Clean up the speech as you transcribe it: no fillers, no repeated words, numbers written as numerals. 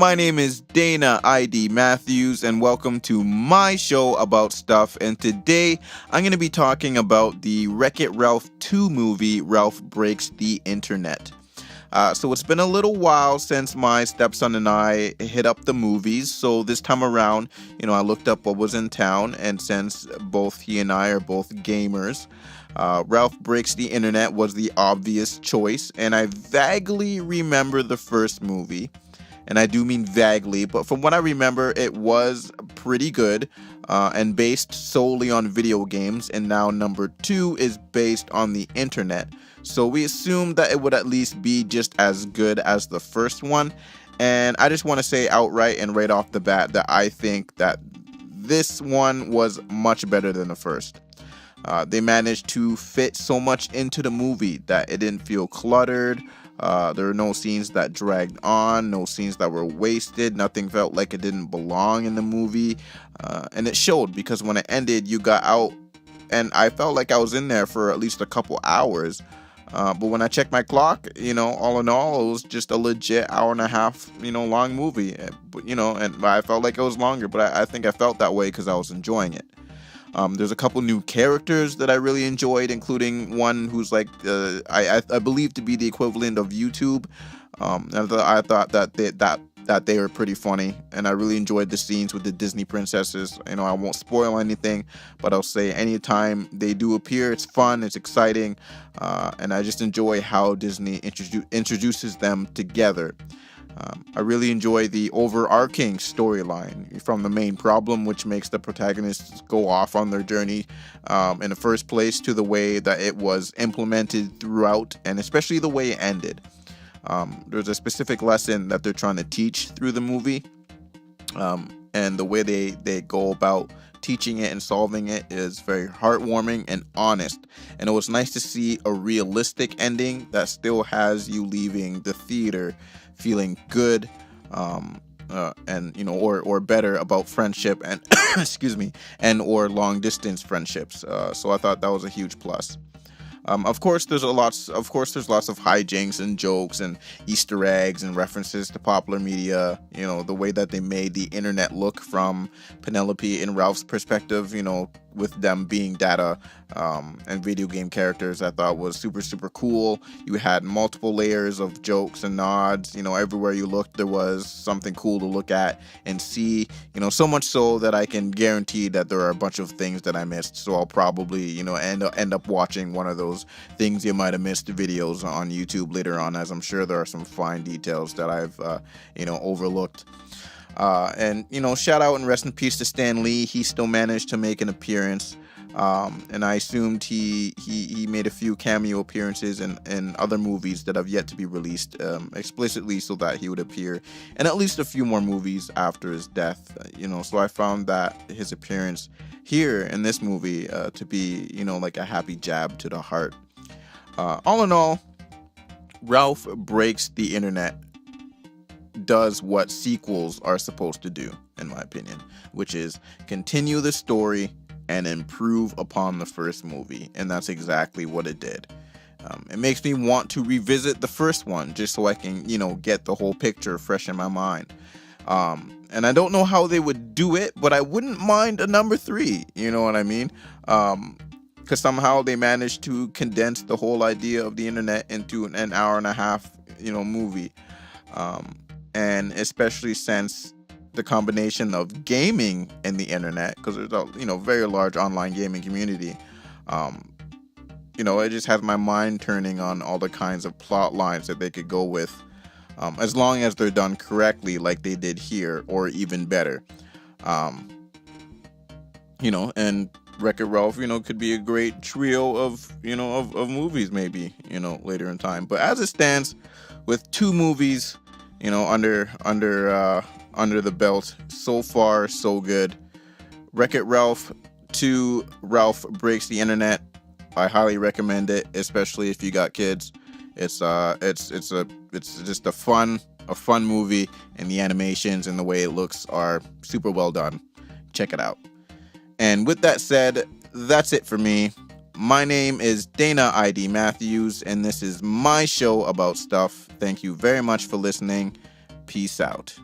My name is Dana ID Matthews, and welcome to my show about stuff. And today I'm going to be talking about the Wreck-It Ralph 2 movie, Ralph Breaks the Internet. So it's been a little while since my stepson and I hit up the movies. So this time around, I looked up what was in town, and since both he and I are both gamers, Ralph Breaks the Internet was the obvious choice, and I vaguely remember the first movie. And I do mean vaguely, but from what I remember, it was pretty good and based solely on video games. And now number 2 is based on the internet. So we assumed that it would at least be just as good as the first one. And I just want to say outright and right off the bat that I think that this one was much better than the first. They managed to fit so much into the movie that it didn't feel cluttered. There were no scenes that dragged on, no scenes that were wasted. Nothing felt like it didn't belong in the movie. And it showed, because when it ended, you got out and I felt like I was in there for at least a couple hours. But when I checked my clock, all in all, it was just a legit hour and a half, long movie. But, and I felt like it was longer, but I think I felt that way because I was enjoying it. There's a couple new characters that I really enjoyed, including one who's like I believe to be the equivalent of YouTube. I thought that they were pretty funny, and I really enjoyed the scenes with the Disney princesses. I won't spoil anything, but I'll say anytime they do appear, it's fun, it's exciting, and I just enjoy how Disney introduces them together. I really enjoy the overarching storyline from the main problem, which makes the protagonists go off on their journey in the first place, to the way that it was implemented throughout, and especially the way it ended. There's a specific lesson that they're trying to teach through the movie, and the way they go about teaching it and solving it is very heartwarming and honest. And it was nice to see a realistic ending that still has you leaving the theater feeling good, and or better about friendship and excuse me, and or long distance friendships. So I thought that was a huge plus. Of course, there's lots of hijinks and jokes and Easter eggs and references to popular media. The way that they made the internet look from Penelope and Ralph's perspective, with them being data and video game characters, I thought was super, super cool. You had multiple layers of jokes and nods. Everywhere you looked, there was something cool to look at and see. So much so that I can guarantee that there are a bunch of things that I missed. So I'll probably, end up watching one of those things you might have missed videos on YouTube later on, as I'm sure there are some fine details that I've, overlooked. And shout out and rest in peace to Stan Lee. He still managed to make an appearance, and I assumed he made a few cameo appearances in other movies that have yet to be released explicitly, so that he would appear in at least a few more movies after his death. So I found that his appearance here in this movie to be like a happy jab to the heart. All in all, Ralph Breaks the Internet does what sequels are supposed to do, in my opinion, which is continue the story and improve upon the first movie. And that's exactly what it did. It makes me want to revisit the first one just so I can, get the whole picture fresh in my mind. And I don't know how they would do it, but I wouldn't mind a number 3. You know what I mean? Because somehow they managed to condense the whole idea of the internet into an hour and a half, movie. And especially since the combination of gaming and the internet, because there's a very large online gaming community, it just has my mind turning on all the kinds of plot lines that they could go with, as long as they're done correctly, like they did here, or even better. And Wreck-It Ralph, could be a great trio of movies, maybe, later in time. But as it stands, with 2 movies, under the belt, so far so good. Wreck-It Ralph 2, Ralph Breaks the Internet. I highly recommend it, especially if you got kids. It's just a fun movie, and the animations and the way it looks are super well done. Check it out. And with that said, that's it for me. My name is Dana ID Matthews, and this is my show about stuff. Thank you very much for listening. Peace out.